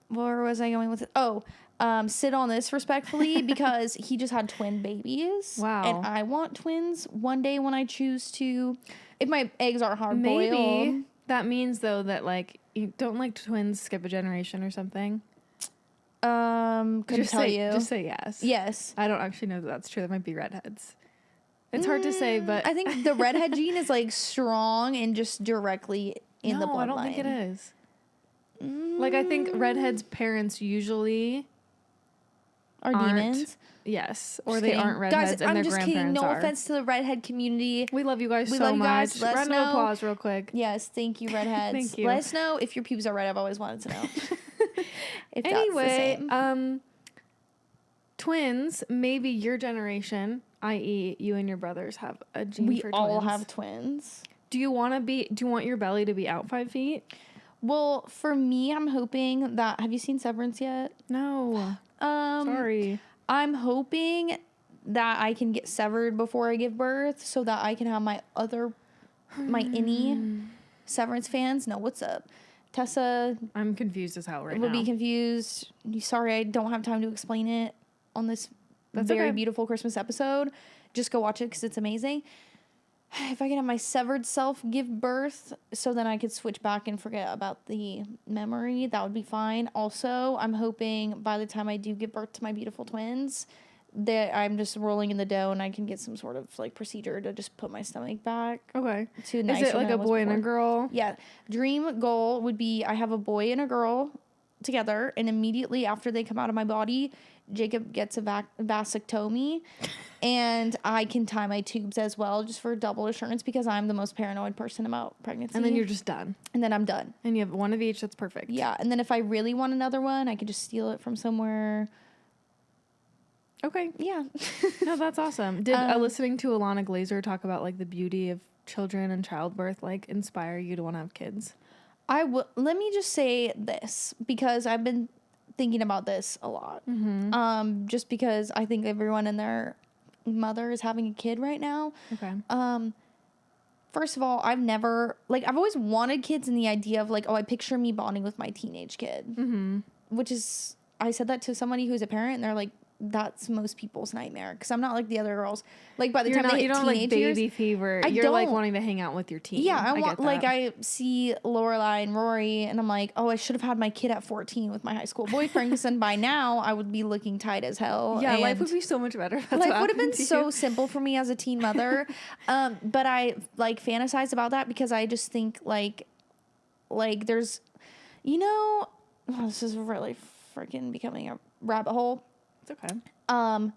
where was I going with it? Oh, sit on this respectfully because he just had twin babies. Wow. And I want twins one day when I choose to. If my eggs aren't hard boiled. Maybe that means though that like you don't like twins skip a generation or something. Couldn't tell you. Just say yes. Yes. I don't actually know that that's true. That might be redheads. It's hard to say, but I think the redhead gene is like strong and just directly in the bloodline. I don't think it is. Like I think redheads' parents usually are aren't demons. Yes, or Just they kidding. aren't redheads Guys, and I'm their just kidding. grandparents No are. offense to the redhead community. We love you guys We so love you guys. much. Let us Round of know. applause real quick. Yes, thank you, redheads. Thank you. Let us know if your pubes are red. I've always wanted to know. If that's the Anyway, same. twins, maybe your generation, i.e. you and your brothers, have a gene We for twins. all have twins. Do you want your belly to be out 5 feet? Well, for me, I'm hoping that. Have you seen Severance yet? No. Sorry. I'm hoping that I can get severed before I give birth, so that I can have my any Severance fans know what's up. Tessa I'm confused as hell right will now. be confused. Sorry, I don't have time to explain it on this That's very okay. beautiful Christmas episode. Just go watch it because it's amazing. If I can have my severed self give birth, so then I could switch back and forget about the memory, that would be fine. Also, I'm hoping by the time I do give birth to my beautiful twins, that I'm just rolling in the dough and I can get some sort of like procedure to just put my stomach back Okay. to nicer Is it like than a it was boy and a before. girl? Yeah. Dream goal would be I have a boy and a girl together, and immediately after they come out of my body, Jacob gets a vasectomy, and I can tie my tubes as well, just for double assurance, because I'm the most paranoid person about pregnancy. And then you're just done. And then I'm done. And you have one of each. That's perfect. Yeah, and then if I really want another one, I could just steal it from somewhere. Okay. Yeah. No, that's awesome. Did listening to Alana Glazer talk about like the beauty of children and childbirth like inspire you to want to have kids? Let me just say this, because I've been thinking about this a lot. Mm-hmm. Just because I think everyone and their mother is having a kid right now. Okay. First of all, I've always wanted kids, and the idea of like, oh, I picture me bonding with my teenage kid. Mm-hmm. Which is, I said that to somebody who's a parent, and they're like, that's most people's nightmare, because I'm not like the other girls. Like by the time they hit you don't teenage like baby years, you're don't. like wanting to hang out with your teen. yeah, I get want that. like I see Lorelai and Rory, and I'm like, oh, I should have had my kid at 14 with my high school boyfriend, because then by now I would be looking tight as hell. Yeah, and life would be so much better. life would have been so simple for me as a teen mother. But I like fantasize about that, because I just think like there's, this is really freaking becoming a rabbit hole. It's okay.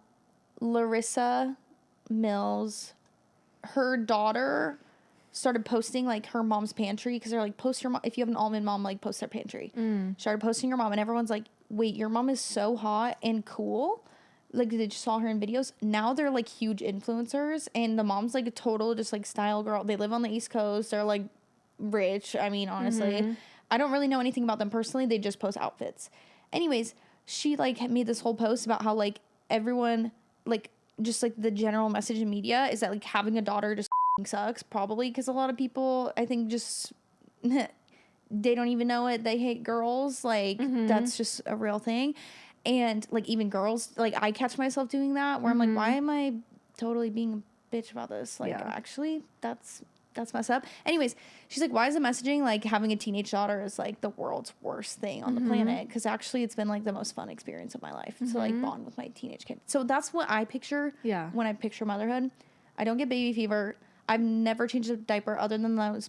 Larissa Mills, her daughter started posting like her mom's pantry, because they're like, post your mom, if you have an almond mom, like post their pantry. Started posting her mom, and everyone's like, wait, your mom is so hot and cool. Like, they just saw her in videos. Now they're like huge influencers, and the mom's like a total just like style girl. They live on the East Coast. They're like rich. I mean, honestly, I don't really know anything about them personally. They just post outfits. Anyways, she like made this whole post about how like everyone, like just like the general message in media is that like having a daughter just sucks, probably because a lot of people, I think, just they don't even know it. They hate girls. Like that's just a real thing. And like even girls, like I catch myself doing that where I'm like, why am I totally being a bitch about this? Like actually that's messed up. Anyways, she's like, why is the messaging like having a teenage daughter is like the world's worst thing on the planet? Because actually it's been like the most fun experience of my life to like bond with my teenage kid. So that's what I picture when I picture motherhood. I don't get baby fever. I've never changed a diaper other than those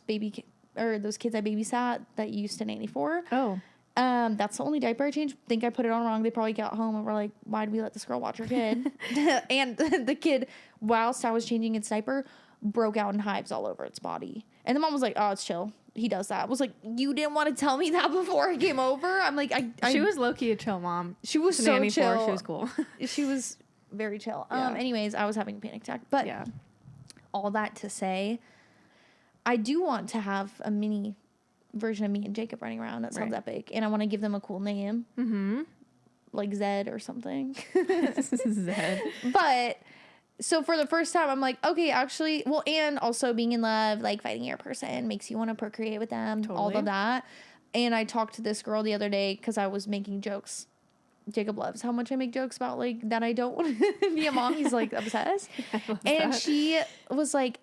those kids I babysat that you used to nanny for. Oh. That's the only diaper I changed. Think I put it on wrong. They probably got home and were like, why did we let this girl watch her kid? And the kid, whilst I was changing its diaper, broke out in hives all over its body. And the mom was like, oh, it's chill. He does that. I was like, you didn't want to tell me that before I came over? I'm like, she was low-key a chill mom. She was so chill. She was cool. She was very chill. Yeah. Anyways, I was having a panic attack. But all that to say, I do want to have a mini version of me and Jacob running around. That sounds epic. And I want to give them a cool name. Mm-hmm. Like Zed or something. Zed. But so for the first time, I'm like, okay, actually, well, and also being in love, like finding your person makes you want to procreate with them, all of that. And I talked to this girl the other day because I was making jokes. Jacob loves how much I make jokes about like that I don't want to be a mom. He's like obsessed. And she was like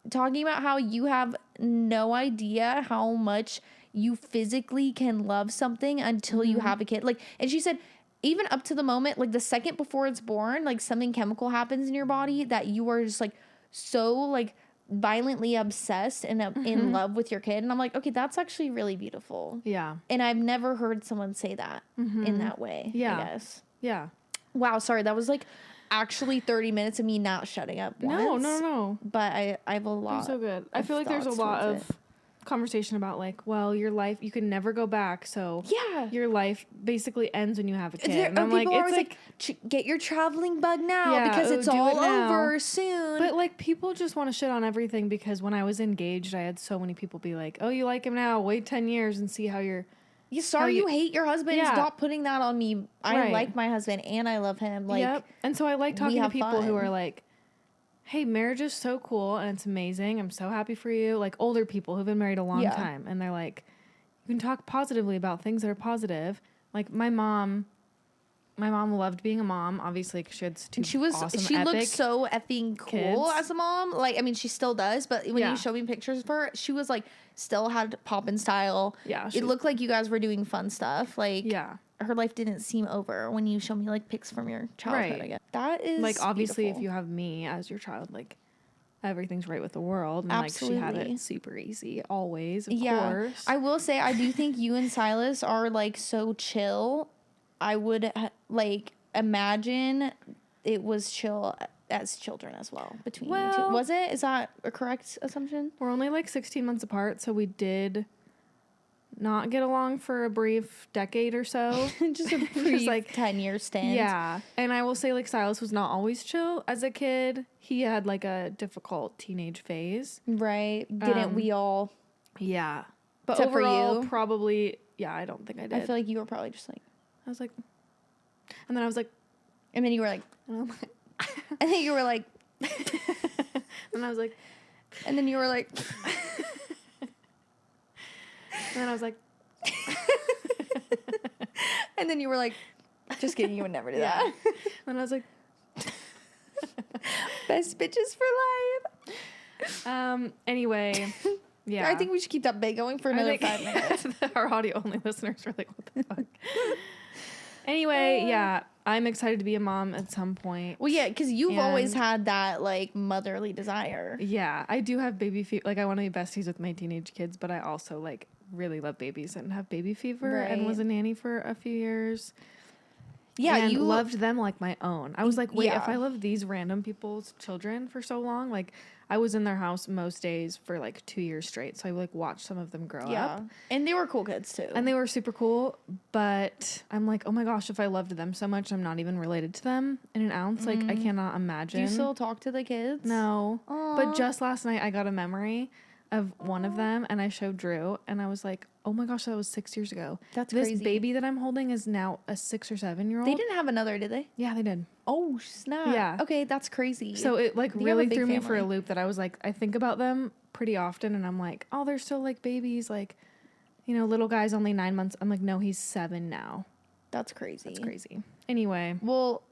talking about how you have no idea how much you physically can love something until you have a kid. Like, and she said, even up to the moment, like the second before it's born, like something chemical happens in your body that you are just like so like violently obsessed and in love with your kid. And I'm like, okay, that's actually really beautiful. Yeah. And I've never heard someone say that in that way. Yeah. I guess. Yeah. Wow, sorry, that was like actually 30 minutes of me not shutting up once. No. But I have a lot. I'm so good. I feel like there's a lot of conversation about like, well, your life, you can never go back, so yeah, your life basically ends when you have a kid. And I'm like, people are it's always like, get your traveling bug now because it's all over soon. But like, people just want to shit on everything because when I was engaged, I had so many people be like, oh, you like him now, wait 10 years and see how you're... you hate your husband. Yeah. Stop putting that on me. I like my husband and I love him. Like, yep. And so I like talking to people who are like, hey, marriage is so cool and it's amazing. I'm so happy for you. Like older people who've been married a long time. And they're like, you can talk positively about things that are positive. Like my mom loved being a mom, obviously, because she had two awesome, she looked so effing cool kids. As a mom. Like, I mean, she still does, but when you show me pictures of her, she was like, still had poppin' style. Yeah. It looked like you guys were doing fun stuff. Like, her life didn't seem over when you show me like pics from your childhood again. That is like, obviously, beautiful. if you have me as your child, like, everything's right with the world. And absolutely. Like, she had it super easy, always, of course. I will say, I do think you and Silas are like so chill. I would like imagine it was chill as children as well between you two. Was it? Is that a correct assumption? We're only like 16 months apart, so we did not get along for a brief decade or so. Just a brief like 10-year stint. Yeah. And I will say, like, Silas was not always chill as a kid. He had like a difficult teenage phase. Right. Didn't we all? Yeah. But except overall, for you? Probably, yeah, I don't think I did. I feel like you were probably just like... I was like... And then I was like... And then you were like... And then you were like... And I was like... And then you were like... And then I was like... And then you were like... Just kidding, you would never do that. And I was like... Best bitches for life. Anyway... Yeah. I think we should keep that bit going for another 5 minutes. Our audio-only listeners are like, what the fuck? Anyway, yeah. I'm excited to be a mom at some point. Well, yeah, because you've always had that, like, motherly desire. Yeah. I do have baby fever. Like, I want to be besties with my teenage kids, but I also, like, really love babies and have baby fever and was a nanny for a few years. Yeah, and you loved them like my own. I was like, wait, if I love these random people's children for so long, like, I was in their house most days for like 2 years straight. So I like watched some of them grow up. And they were cool kids too. And they were super cool. But I'm like, oh my gosh, if I loved them so much, I'm not even related to them in an ounce. Like, I cannot imagine. Do you still talk to the kids? No. Aww. But just last night I got a memory of one of them and I showed Drew and I was like, oh my gosh, that was 6 years ago. That's crazy. This baby that I'm holding is now a 6 or 7 year old. They didn't have another, did they? Yeah, they did. Oh, snap. Yeah. Okay, that's crazy. So it like really threw me for a loop that I was like, I think about them pretty often and I'm like, oh, they're still like babies. Like, you know, little guy's only 9 months. I'm like, no, he's 7 now. That's crazy. That's crazy. Anyway. Well,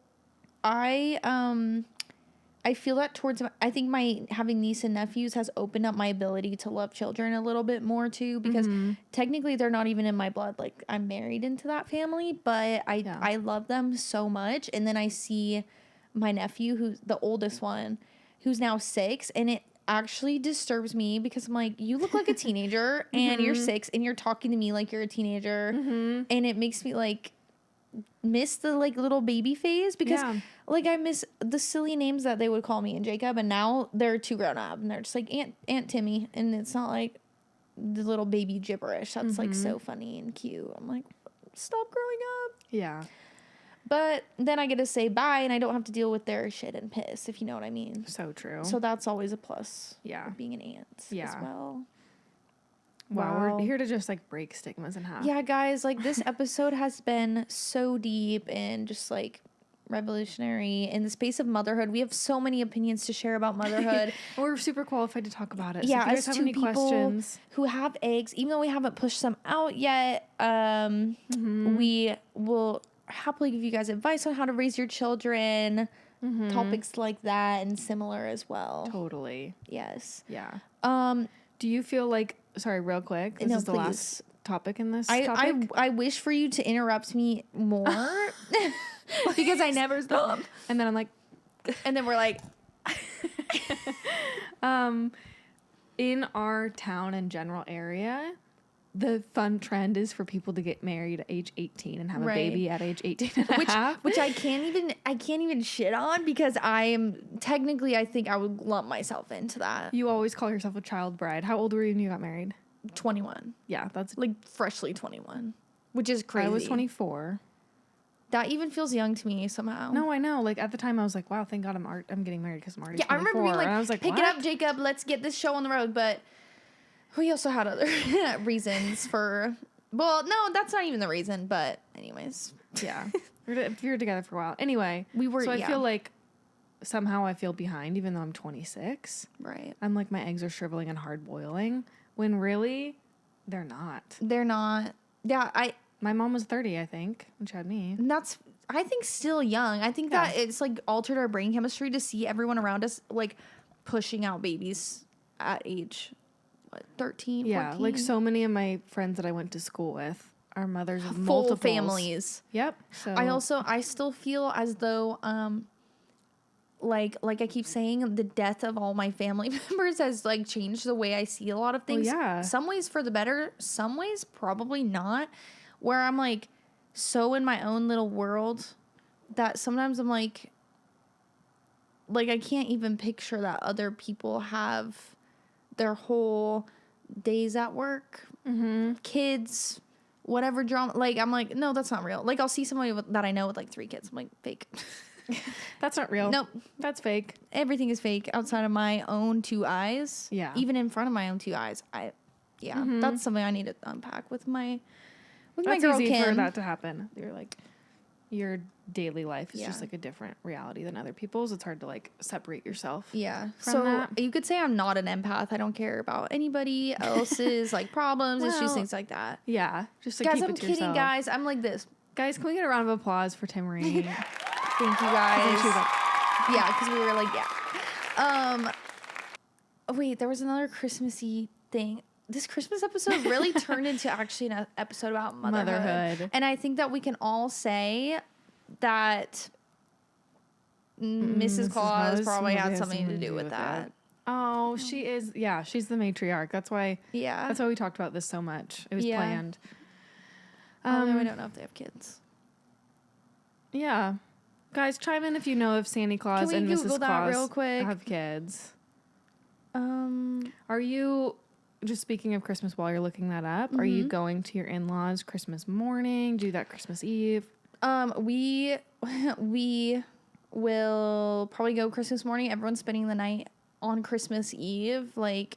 I feel that I think my having niece and nephews has opened up my ability to love children a little bit more too, because technically they're not even in my blood. Like, I'm married into that family, but I love them so much. And then I see my nephew, who's the oldest one, who's now 6, and it actually disturbs me because I'm like, you look like a teenager and you're 6 and you're talking to me like you're a teenager. And it makes me like miss the like little baby phase because like I miss the silly names that they would call me and Jacob, and now they're too grown up and they're just like Aunt Timmy, and it's not like the little baby gibberish that's like so funny and cute. I'm like, stop growing up. Yeah. But then I get to say bye and I don't have to deal with their shit and piss, if you know what I mean. So true. So that's always a plus. Yeah. Of being an aunt as well. Wow, we're here to just like break stigmas in half. Yeah, guys, like this episode has been so deep and just like revolutionary in the space of motherhood. We have so many opinions to share about motherhood. We're super qualified to talk about it. Yeah, so if you guys have any questions who have eggs, even though we haven't pushed some out yet, we will happily give you guys advice on how to raise your children, topics like that and similar as well. Totally. Yes. Yeah. Do you feel like, sorry, real quick, this is the last topic in this topic? I wish for you to interrupt me more because I never stop. And then I'm like, and then we're like, in our town and general area, the fun trend is for people to get married at age 18 and have a Right. baby at age 18 and a half. Which I can't even shit on because I am technically, I think I would lump myself into that. You always call yourself a child bride. How old were you when you got married? 21. Yeah, that's Like freshly 21, which is crazy. I was 24. That even feels young to me somehow. No, I know. Like at the time, I was like, "Wow, thank God I'm getting married because I'm already 24." I remember being like, and I was like, "Pick what? it up, Jacob. Let's get this show on the road." But we also had other reasons for. Well, no, that's not even the reason. But anyways, Yeah, we were together for a while. Anyway, we were. So I yeah. feel like somehow I feel behind, even though I'm 26. Right. I'm like my eggs are shriveling and hard boiling, when really they're not. They're not. Yeah, My mom was 30, I think, when she had me. that's I think still young. I think that it's like altered our brain chemistry to see everyone around us like pushing out babies at age 13, Yeah, 14. like so many of my friends that I went to school with are mothers of full multiple families. Yep. So I still feel as though like I keep saying, the death of all my family members has like changed the way I see a lot of things. yeah. Some ways for the better, some ways probably not. Where I'm like so in my own little world that sometimes I'm like I can't even picture that other people have their whole days at work, kids, whatever drama. Like I'm like, no, that's not real. Like I'll see somebody that I know with like 3 kids. I'm like, fake. That's not real. Nope. That's fake. Everything is fake outside of my own 2 eyes. Yeah. Even in front of my own 2 eyes. That's something I need to unpack with my That's girl easy Kim. for that to happen. You're like, your daily life is Yeah. just like a different reality than other people's. It's hard to like separate yourself. Yeah. From So that. you could say I'm not an empath. I don't care about anybody else's like problems, issues, Well, things like that. Yeah. Just to Guys, keep I'm it to kidding, yourself. guys. I'm like this. Guys, can we get a round of applause for Timmery? Thank you, guys. She was like, Yeah, because we were like, yeah. Wait, there was another Christmassy thing. This Christmas episode really turned into actually an episode about motherhood. And I think that we can all say that Mrs. Claus probably had something to do with that. Oh, she is. Yeah, she's the matriarch. That's why Yeah. we talked about this so much. It was Yeah. planned. Although I don't know if they have kids. Yeah. Guys, chime in if you know if Santa Claus Can and we Mrs. Google that Claus real quick? have kids. Um, Are you, just speaking of Christmas while you're looking that up, are you going to your in-laws Christmas morning? Do that Christmas Eve? we will probably go Christmas morning. Everyone's spending the night on Christmas Eve, like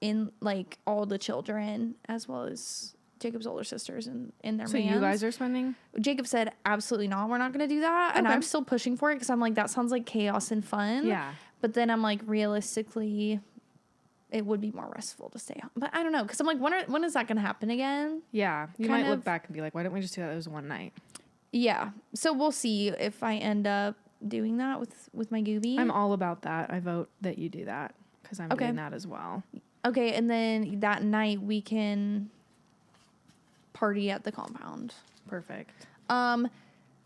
in like all the children as well as Jacob's older sisters and in their So you guys are spending? Jacob said absolutely not, we're not going to do that. And Okay. I'm still pushing for it because I'm like, that sounds like chaos and fun. Yeah. But then I'm like, realistically, it would be more restful to stay home. But I don't know, because I'm like, when is that going to happen again? Yeah. You Kind might look of- back and be like, why didn't we just do that? It was one night. Yeah. So we'll see if I end up doing that with my Gooby. I'm all about that. I vote that you do that because I'm Okay. doing that as well. Okay, and then that night we can party at the compound. Perfect.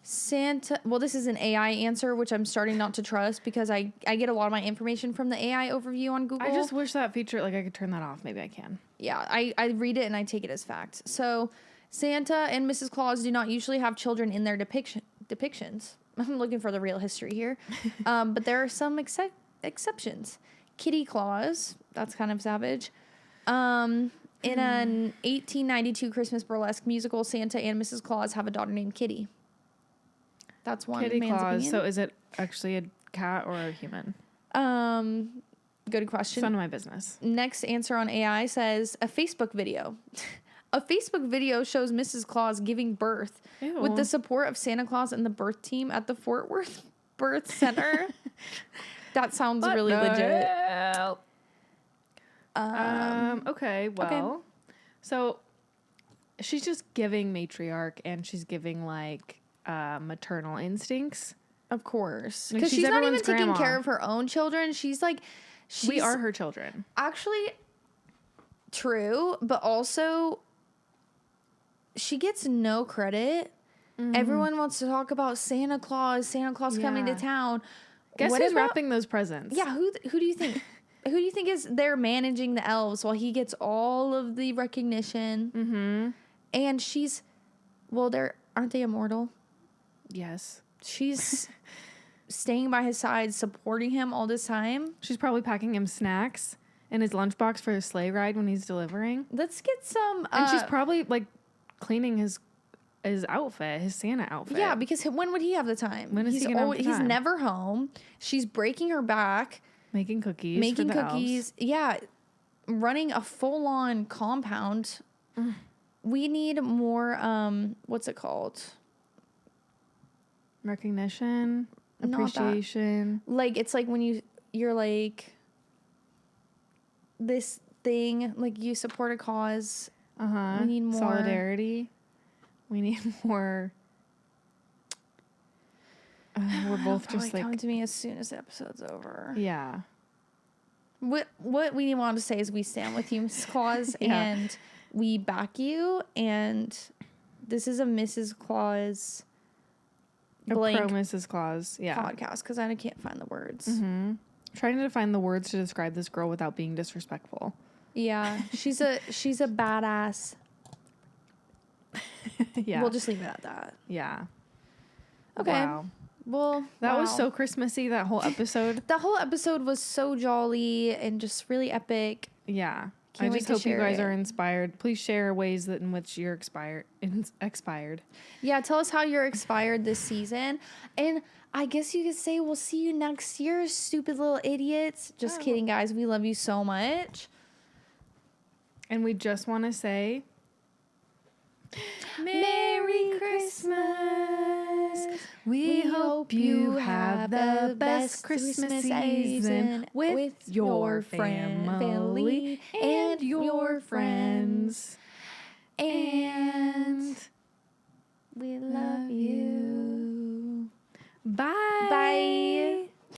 Santa, well, this is an AI answer, which I'm starting not to trust because I get a lot of my information from the AI overview on Google. I just wish that feature, like I could turn that off. Maybe I can. Yeah, I read it and I take it as fact. So Santa and Mrs. Claus do not usually have children in their depictions. I'm looking for the real history here. But there are some exceptions. Kitty Claus, that's kind of savage. In an 1892 Christmas burlesque musical, Santa and Mrs. Claus have a daughter named Kitty. That's one Kitty man's Claus. opinion. So is it actually a cat or a human? Good question. It's none of my business. Next answer on AI says a Facebook video. A Facebook video shows Mrs. Claus giving birth Ew. with the support of Santa Claus and the birth team at the Fort Worth Birth Center. That sounds What really the legit. hell? Okay, well, so she's just giving matriarch and she's giving like maternal instincts. Of course. Like, Because she's she's not even everyone's taking grandma. care of her own children. She's like, We are her children. actually true, but also she gets no credit. Everyone wants to talk about Santa Claus coming to Yeah. town. Guess What who's about- wrapping those presents? Yeah, who do you think? who do you think is there managing the elves while he gets all of the recognition? Mm-hmm. And she's, well, aren't they immortal? Yes. She's staying by his side, supporting him all this time. She's probably packing him snacks in his lunchbox for his sleigh ride when he's delivering. Let's get some. And she's probably like cleaning his outfit, his Santa outfit. Yeah, because when would he have the time? When is he gonna have the He's time? never home. She's breaking her back. Making cookies. For the elves. Yeah, running a full-on compound. We need more. What's it called? Recognition, Not that. appreciation. Like it's like when you're like this thing. Like you support a cause. We need more solidarity. We need more. We're both just like come to me as soon as the episode's over. Yeah. What we want to say is we stand with you, Mrs. Claus, Yeah. and we back you. And this is a Mrs. Claus blank A pro Mrs. Claus. Yeah. podcast because I can't find the words. Mm-hmm. Trying to find the words to describe this girl without being disrespectful. Yeah, she's a badass. Yeah. We'll just leave it at that. Yeah. Okay. Wow. Well, That was so Christmassy, that whole episode. The whole episode was so jolly and just really epic. Yeah. Can't I wait just to hope you share guys it. are inspired. Please share ways that in which you're expired. Yeah, tell us how you're expired this season. And I guess you could say we'll see you next year, stupid little idiots. Just kidding, guys. We love you so much. And we just want to say Merry Christmas. We hope you have the best Christmas season with your family and your friends. And we love